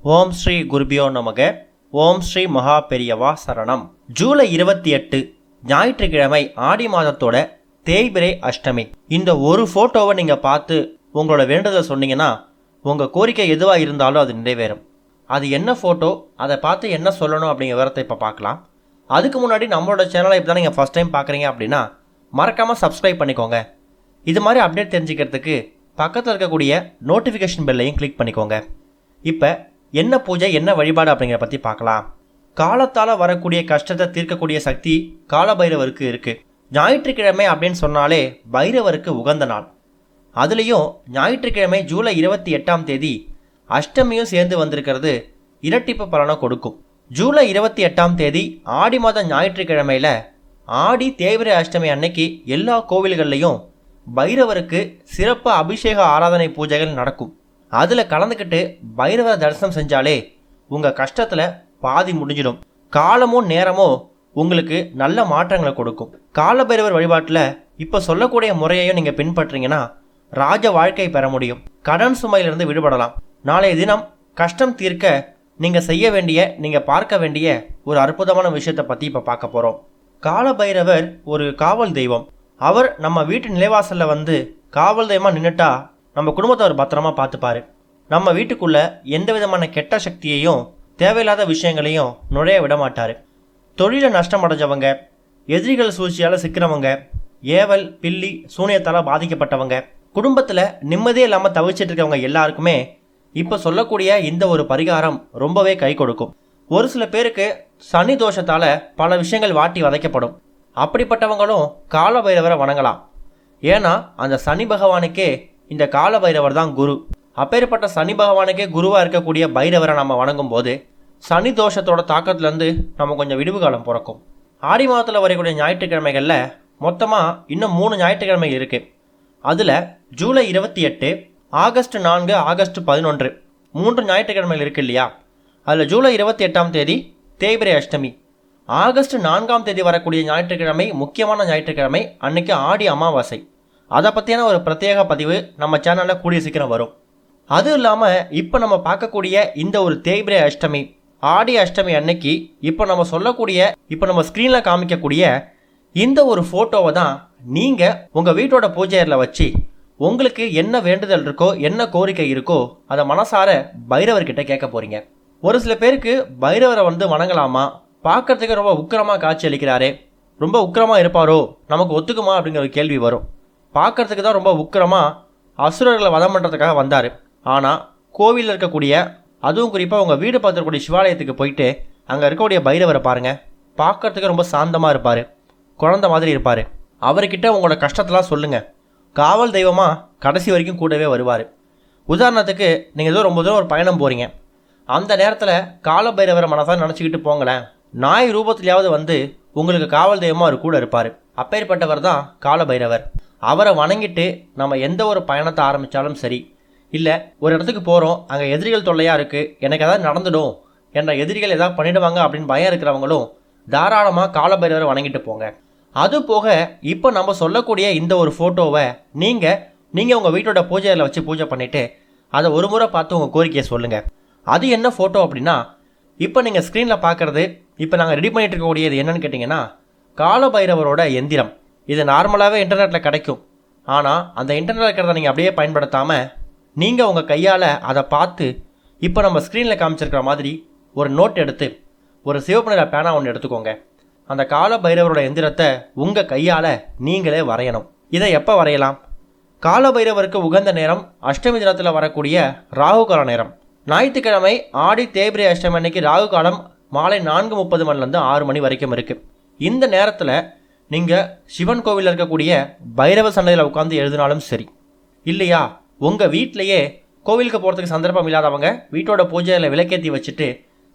ஓம் ஸ்ரீ குருபியோ நமக. ஓம் ஸ்ரீ மகா பெரியவா சரணம். ஜூலை 28 ஞாயிற்றுக்கிழமை, ஆடி மாதத்தோட தேய்பிரை அஷ்டமி. இந்த ஒரு ஃபோட்டோவை நீங்கள் பார்த்து உங்களோட வேண்டுதலை சொன்னீங்கன்னா உங்கள் கோரிக்கை எதுவாக இருந்தாலும் அது நிறைவேறும். அது என்ன ஃபோட்டோ, அதை பார்த்து என்ன சொல்லணும் அப்படிங்கிற விவரத்தை இப்போ பார்க்கலாம். அதுக்கு முன்னாடி நம்மளோட சேனலை இப்போ தான் நீங்கள் ஃபஸ்ட் டைம் பார்க்குறீங்க அப்படின்னா மறக்காமல் சப்ஸ்கிரைப் பண்ணிக்கோங்க. இது மாதிரி அப்டேட் தெரிஞ்சுக்கிறதுக்கு பக்கத்தில் இருக்கக்கூடிய நோட்டிஃபிகேஷன் பெல்லையும் கிளிக் பண்ணிக்கோங்க. இப்போ என்ன பூஜை, என்ன வழிபாடு அப்படிங்கிறத பற்றி பார்க்கலாம். காலத்தால் வரக்கூடிய கஷ்டத்தை தீர்க்கக்கூடிய சக்தி காலபைரவருக்கு இருக்குது. ஞாயிற்றுக்கிழமை அப்படின்னு சொன்னாலே பைரவருக்கு உகந்த நாள். அதுலேயும் ஞாயிற்றுக்கிழமை ஜூலை 28 அஷ்டமியும் சேர்ந்து வந்திருக்கிறது இரட்டிப்பு பலனை கொடுக்கும். ஜூலை 28 ஆடி மாத ஞாயிற்றுக்கிழமையில் ஆடி தேய்பிரை அஷ்டமி அன்னைக்கு எல்லா கோவில்கள்லையும் பைரவருக்கு சிறப்பு அபிஷேக ஆராதனை பூஜைகள் நடக்கும். அதில் கலந்துக்கிட்டு பைரவ தரிசனம் செஞ்சாலே உங்கள் கஷ்டத்தில் பாதி முடிஞ்சிடும். காலமும் நேரமும் உங்களுக்கு நல்ல மாற்றங்களை கொடுக்கும். காலபைரவர் வழிபாட்டில் இப்போ சொல்லக்கூடிய முறையையும் நீங்கள் பின்பற்றீங்கன்னா ராஜ வாழ்க்கை பெற முடியும். கடன் சுமையிலிருந்து விடுபடலாம். நாளைய தினம் கஷ்டம் தீர்க்க நீங்கள் செய்ய வேண்டிய, நீங்கள் பார்க்க வேண்டிய ஒரு அற்புதமான விஷயத்தை பற்றி இப்போ பார்க்க போகிறோம். காலபைரவர் ஒரு காவல் தெய்வம். அவர் நம்ம வீட்டு நிலைவாசலில் வந்து காவல் தெய்வமாக நின்றுட்டா நம்ம குடும்பத்தை அவர் பத்திரமா பார்த்துப்பாரு. நம்ம வீட்டுக்குள்ளே எந்த விதமான கெட்ட சக்தியையும் தேவையில்லாத விஷயங்களையும் நுழைய விட மாட்டார். தொழிலை நஷ்டம் அடைஞ்சவங்க, எதிரிகள் சூழ்ச்சியால் சிக்கிறவங்க, ஏவல் பில்லி சூனியத்தால் பாதிக்கப்பட்டவங்க, குடும்பத்தில் நிம்மதியே இல்லாமல் தவிச்சிட்டு இருக்கவங்க எல்லாருக்குமே இப்போ சொல்லக்கூடிய இந்த ஒரு பரிகாரம் ரொம்பவே கை கொடுக்கும். ஒரு சில பேருக்கு சனி தோஷத்தால் பல விஷயங்கள் வாட்டி வதைக்கப்படும். அப்படிப்பட்டவங்களும் காலபைரவரை வணங்கலாம். ஏன்னா அந்த சனி பகவானுக்கே இந்த காலபைரவர் தான் குரு. அப்பேற்பட்ட சனி பகவானுக்கே குருவாக இருக்கக்கூடிய பைரவரை நம்ம வணங்கும் போது சனி தோஷத்தோட தாக்கத்துலேருந்து நம்ம கொஞ்சம் விடுவு காலம் பிறக்கும். ஆடி மாதத்தில் வரக்கூடிய ஞாயிற்றுக்கிழமைகளில் மொத்தமாக இன்னும் 3 ஞாயிற்றுக்கிழமை இருக்குது. அதில் ஜூலை 28, ஆகஸ்ட் 4, ஆகஸ்ட் 11 3 ஞாயிற்றுக்கிழமைகள் இருக்குது இல்லையா? அதில் ஜூலை 28 தேய்பிரை அஷ்டமி. ஆகஸ்ட் 4 வரக்கூடிய ஞாயிற்றுக்கிழமை முக்கியமான ஞாயிற்றுக்கிழமை. அன்னைக்கு ஆடி அமாவாசை. அதை பற்றியான ஒரு பிரத்யேக பதிவு நம்ம சேனலில் கூடிய சீக்கிரம் வரும். அதுவும் இல்லாமல் இப்போ நம்ம பார்க்கக்கூடிய இந்த ஒரு தேய்பிரை அஷ்டமி, ஆடி அஷ்டமி அன்னைக்கு இப்போ நம்ம சொல்லக்கூடிய, இப்போ நம்ம ஸ்க்ரீனில் காமிக்கக்கூடிய இந்த ஒரு ஃபோட்டோவை தான் நீங்கள் உங்கள் வீட்டோட பூஜையரில் வச்சு உங்களுக்கு என்ன வேண்டுதல் இருக்கோ, என்ன கோரிக்கை இருக்கோ அதை மனசார பைரவர்கிட்ட கேட்க போகிறீங்க. ஒரு சில பேருக்கு பைரவரை வந்து வணங்கலாமா, பார்க்குறதுக்கு ரொம்ப உக்கிரமாக காட்சி அளிக்கிறாரே, ரொம்ப உக்கிரமாக இருப்பாரோ, நமக்கு ஒத்துக்குமா அப்படிங்கிற ஒரு கேள்வி வரும். பார்க்குறதுக்கு தான் ரொம்ப உக்கிரமாக அசுரர்களை வதம் பண்ணுறதுக்காக வந்தார். ஆனால் கோவிலில் இருக்கக்கூடிய, அதுவும் குறிப்பாக உங்கள் வீடு பார்த்துருக்கூடிய சிவாலயத்துக்கு போயிட்டு அங்கே இருக்கக்கூடிய பைரவரை பாருங்கள். பார்க்குறதுக்கு ரொம்ப சாந்தமாக இருப்பார், குழந்த மாதிரி இருப்பார். அவர்கிட்ட உங்களோட கஷ்டத்தெல்லாம் சொல்லுங்கள். காவல் தெய்வமாக கடைசி வரைக்கும் கூடவே வருவார். உதாரணத்துக்கு நீங்கள் ஏதோ ரொம்ப தூரம் ஒரு பயணம் போகிறீங்க. அந்த நேரத்தில் காலபைரவரை மனசாக நினச்சிக்கிட்டு போங்களேன். நாய் ரூபத்திலேயாவது வந்து உங்களுக்கு காவல் தெய்வமாக அவர் கூட இருப்பார். அப்பேற்பட்டவர் தான் காலபைரவர். அவரை வணங்கிட்டு நம்ம எந்த ஒரு பயணத்தை ஆரம்பித்தாலும் சரி, இல்லை ஒரு இடத்துக்கு போகிறோம், அங்கே எதிரிகள் தொல்லையாக இருக்குது, எனக்கு எதாவது நடந்துடும், என்ற எதிரிகள் எதாவது பண்ணிடுவாங்க அப்படின்னு பயம் இருக்கிறவங்களும் தாராளமாக காலபைரவரை வணங்கிட்டு போங்க. அது போக இப்போ நம்ம சொல்லக்கூடிய இந்த ஒரு ஃபோட்டோவை நீங்கள் உங்கள் வீட்டோட பூஜையில் வச்சு பூஜை பண்ணிவிட்டு அதை ஒரு முறை பார்த்து உங்கள் கோரிக்கையை சொல்லுங்கள். அது என்ன ஃபோட்டோ அப்படின்னா, இப்போ நீங்கள் ஸ்க்ரீனில் பார்க்குறது, இப்போ நாங்கள் ரெடி பண்ணிகிட்டு இருக்கக்கூடியது என்னென்னு கேட்டிங்கன்னா காலபைரவரோட எந்திரம். இது நார்மலாகவே இன்டர்நெட்டில் கிடைக்கும். ஆனால் அந்த இன்டர்நெட்டில் இருக்கிறத நீங்கள் அப்படியே பயன்படுத்தாமல் நீங்கள் உங்கள் கையால் அதை பார்த்து இப்போ நம்ம ஸ்க்ரீனில் காமிச்சிருக்கிற மாதிரி ஒரு நோட் எடுத்து ஒரு சிவப்பு நிற பேனா ஒன்று எடுத்துக்கோங்க. அந்த காலபைரவரோட எந்திரத்தை உங்கள் கையால் நீங்களே வரையணும். இதை எப்போ வரையலாம்? காலபைரவருக்கு உகந்த நேரம் அஷ்டமி தினத்தில் வரக்கூடிய ராகு கால நேரம். ஞாயிற்றுக்கிழமை ஆடி தேய்பிரை அஷ்டமி அன்னைக்கு ராகு காலம் மாலை 4:30 மணிலேருந்து 6 மணி வரைக்கும் இருக்குது. இந்த நேரத்தில் நீங்கள் சிவன் கோவிலில் இருக்கக்கூடிய பைரவ சன்னதியில் உட்காந்து எழுதினாலும் சரி, இல்லையா உங்கள் வீட்டிலையே கோவிலுக்கு போகிறதுக்கு சந்தர்ப்பம் இல்லாதவங்க வீட்டோட பூஜையில் விளக்கேற்றி வச்சுட்டு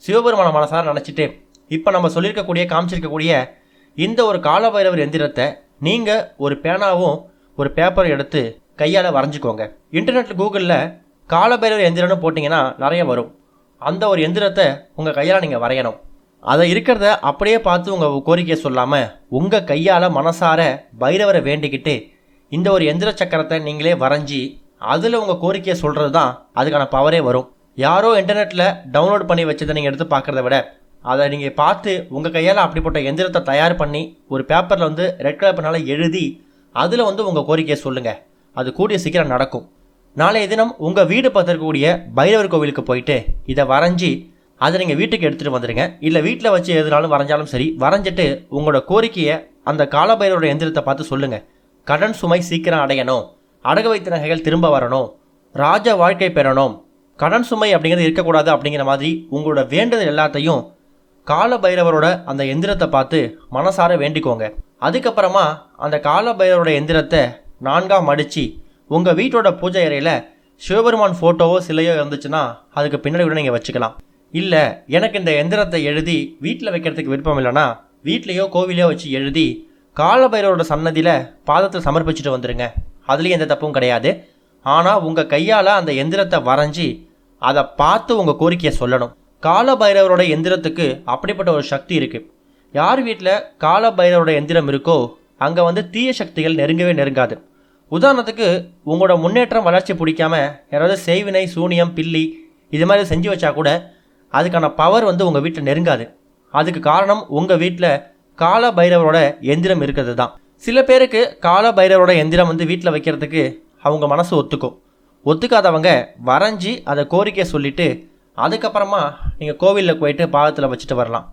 சிவபெருமான மனசார நினச்சிட்டு இப்போ நம்ம சொல்லியிருக்கக்கூடிய, காமிச்சிருக்கக்கூடிய இந்த ஒரு காலபைரவர் எந்திரத்தை நீங்கள் ஒரு பேனாவும் ஒரு பேப்பரும் எடுத்து கையால் வரைஞ்சிக்கோங்க. இன்டர்நெட்டில் கூகுளில் காலபைரவர் எந்திரம்னு போட்டிங்கன்னா நிறைய வரும். அந்த ஒரு எந்திரத்தை உங்கள் கையால் நீங்கள் வரையணும். அதை இருக்கிறத அப்படியே பார்த்து உங்கள் கோரிக்கையை சொல்லாமல் உங்கள் கையால் மனசார பைரவரை வேண்டிக்கிட்டு இந்த ஒரு எந்திர சக்கரத்தை நீங்களே வரைஞ்சி அதில் உங்கள் கோரிக்கையை சொல்கிறது தான் அதுக்கான பவரே வரும். யாரோ இன்டர்நெட்டில் டவுன்லோட் பண்ணி வச்சதை நீங்கள் எடுத்து பார்க்குறத விட அதை நீங்கள் பார்த்து உங்கள் கையால் அப்படிப்பட்ட எந்திரத்தை தயார் பண்ணி ஒரு பேப்பரில் வந்து ரெட் கலர் பெண்ணால் எழுதி அதில் வந்து உங்கள் கோரிக்கையை சொல்லுங்கள். அது கூடிய சீக்கிரம் நடக்கும். நாளைய தினம் உங்கள் வீடு பார்த்துருக்கக்கூடிய பைரவர் கோவிலுக்கு போயிட்டு இதை வரைஞ்சி அதை நீங்கள் வீட்டுக்கு எடுத்துகிட்டு வந்துடுங்க. இல்லை வீட்டில் வச்சு எதுனாலும் வரைஞ்சாலும் சரி, வரைஞ்சிட்டு உங்களோட கோரிக்கையை அந்த காலபைரவரோட எந்திரத்தை பார்த்து சொல்லுங்கள். கடன் சுமை சீக்கிரம் அடையணும், அடகு வைத்த நகைகள் திரும்ப வரணும், ராஜ வாழ்க்கை பெறணும், கடன் சுமை அப்படிங்கிறது இருக்கக்கூடாது அப்படிங்கிற மாதிரி உங்களோட வேண்டுதல் எல்லாத்தையும் காலபைரவரோட அந்த எந்திரத்தை பார்த்து மனசார வேண்டிக்கோங்க. அதுக்கப்புறமா அந்த காலபைரவரோட எந்திரத்தை 4ஆக மடித்து உங்கள் வீட்டோட பூஜை அறையில் சிவபெருமான் ஃபோட்டோவோ சிலையோ இருந்துச்சுன்னா அதுக்கு பின்னாடி கூட நீங்கள் வச்சுக்கலாம். இல்லை எனக்கு இந்த எந்திரத்தை எழுதி வீட்டில் வைக்கிறதுக்கு விருப்பம் இல்லைன்னா வீட்லேயோ கோவிலையோ வச்சு எழுதி காலபைரவரோட சன்னதியில் பாதத்தில் சமர்ப்பிச்சுட்டு வந்துடுங்க. அதுலேயும் எந்த தப்பும் கிடையாது. ஆனால் உங்கள் கையால் அந்த எந்திரத்தை வரைஞ்சி அதை பார்த்து உங்கள் கோரிக்கையை சொல்லணும். காலபைரவரோட எந்திரத்துக்கு அப்படிப்பட்ட ஒரு சக்தி இருக்குது. யார் வீட்டில் காலபைரவரோட எந்திரம் இருக்கோ அங்கே வந்து தீய சக்திகள் நெருங்கவே நெருங்காது. உதாரணத்துக்கு உங்களோட முன்னேற்றம் வளர்ச்சி பிடிக்காம யாராவது செய்வினை சூனியம் பில்லி இது மாதிரி செஞ்சு வச்சா கூட அதுக்கான பவர் வந்து உங்கள் வீட்டில் நெருங்காது. அதுக்கு காரணம் உங்கள் வீட்டில் காலபைரவரோட எந்திரம் இருக்கிறது தான். சில பேருக்கு காலபைரவரோட எந்திரம் வந்து வீட்டில் வைக்கிறதுக்கு அவங்க மனசு ஒத்துக்காதவங்க வரைஞ்சி அதை கோரிக்கையை சொல்லிவிட்டு அதுக்கப்புறமா நீங்கள் கோவிலில் போயிட்டு பாதத்தில் வச்சுட்டு வரலாம்.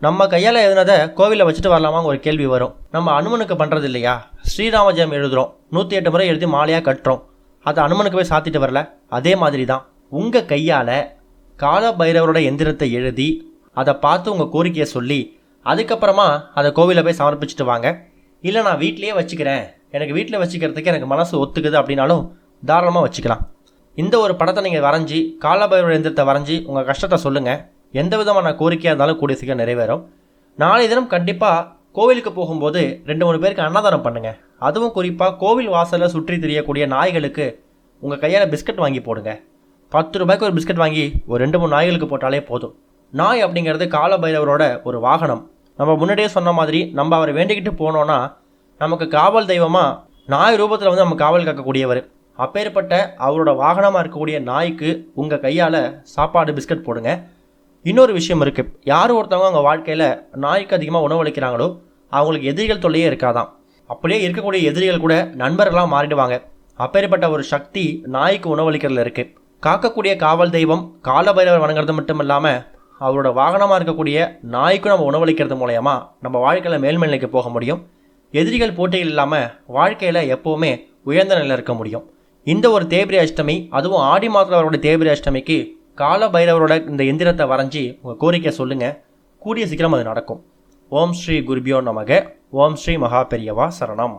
நம்ம கையால் எழுதினதை கோவிலில் வச்சுட்டு வரலாமான்னு ஒரு கேள்வி வரும். நம்ம அனுமனுக்கு பண்ணுறது இல்லையா? ஸ்ரீராமஜெயம் எழுதுகிறோம், 108 முறை எழுதி மாலையாக கட்டுறோம், அதை அனுமனுக்கு போய் சாத்திட்டு வரல. அதே மாதிரி தான் உங்கள் கையால் காலபைரவரோட எந்திரத்தை எழுதி அதை பார்த்து உங்கள் கோரிக்கையை சொல்லி அதுக்கப்புறமா அதை கோவிலில் போய் சமர்ப்பிச்சுட்டு வாங்க. இல்லை நான் வீட்லேயே வச்சுக்கிறேன், எனக்கு வீட்டில் வச்சுக்கிறதுக்கு எனக்கு மனசு ஒத்துக்குது அப்படின்னாலும் தாராளமாக வச்சுக்கலாம். இந்த ஒரு படத்தை நீங்கள் வரைஞ்சி காலபைரவரோட எந்திரத்தை வரைஞ்சி உங்கள் கஷ்டத்தை சொல்லுங்கள். எந்த விதமான கோரிக்கையாக இருந்தாலும் கூடிய சீக்கிரம் நிறைவேறும். நாளை தினம் கண்டிப்பாக கோவிலுக்கு போகும்போது 2-3 பேருக்கு அன்னதானம் பண்ணுங்கள். அதுவும் குறிப்பாக கோவில் வாசலில் சுற்றி திரியக்கூடிய நாய்களுக்கு உங்கள் கையால் பிஸ்கட் வாங்கி போடுங்க. 10 ரூபாய்க்கு ஒரு பிஸ்கட் வாங்கி ஒரு 2-3 நாய்களுக்கு போட்டாலே போதும். நாய் அப்படிங்கிறது காலபைரவரோட ஒரு வாகனம். நம்ம முன்னாடியே சொன்ன மாதிரி நம்ம அவரை வேண்டிக்கிட்டு போனோன்னா நமக்கு காவல் தெய்வமாக நாய் ரூபத்தில் வந்து நம்ம காவல் காக்கக்கூடியவர். அப்பேற்பட்ட அவரோட வாகனமாக இருக்கக்கூடிய நாய்க்கு உங்கள் கையால் சாப்பாடு பிஸ்கட் போடுங்க. இன்னொரு விஷயம் இருக்குது, யார் ஒருத்தவங்க அவங்க வாழ்க்கையில் நாய்க்கு அதிகமாக உணவளிக்கிறாங்களோ அவங்களுக்கு எதிரிகள் தொல்லையே இருக்காதான். அப்படியே இருக்கக்கூடிய எதிரிகள் கூட நண்பர்களாக மாறிடுவாங்க. அப்பேற்பட்ட ஒரு சக்தி நாய்க்கு உணவளிக்கிறதுல இருக்குது. காக்கக்கூடிய காவல் தெய்வம் காலபைரவர் வணங்குறது மட்டும் இல்லாமல் அவரோட வாகனமாக இருக்கக்கூடிய நாய்க்கும் நம்ம உணவளிக்கிறது மூலயமா நம்ம வாழ்க்கையில் மேல்நிலைக்கு போக முடியும். எதிரிகள் போட்டிகள் இல்லாமல் வாழ்க்கையில் எப்போவுமே உயர்ந்த நிலையில் இருக்க முடியும். இந்த ஒரு தேய்பிரை அஷ்டமி, அதுவும் ஆடி மாதத்தில் அவரோட தேய்பிரை அஷ்டமிக்கு காலபைரவரோட இந்த எந்திரத்தை வரைஞ்சி உங்கள் கோரிக்கை சொல்லுங்கள். கூடிய சீக்கிரம் அது நடக்கும். ஓம் ஸ்ரீ குருபியோ நமக. ஓம் ஸ்ரீ மகா பெரியவா சரணம்.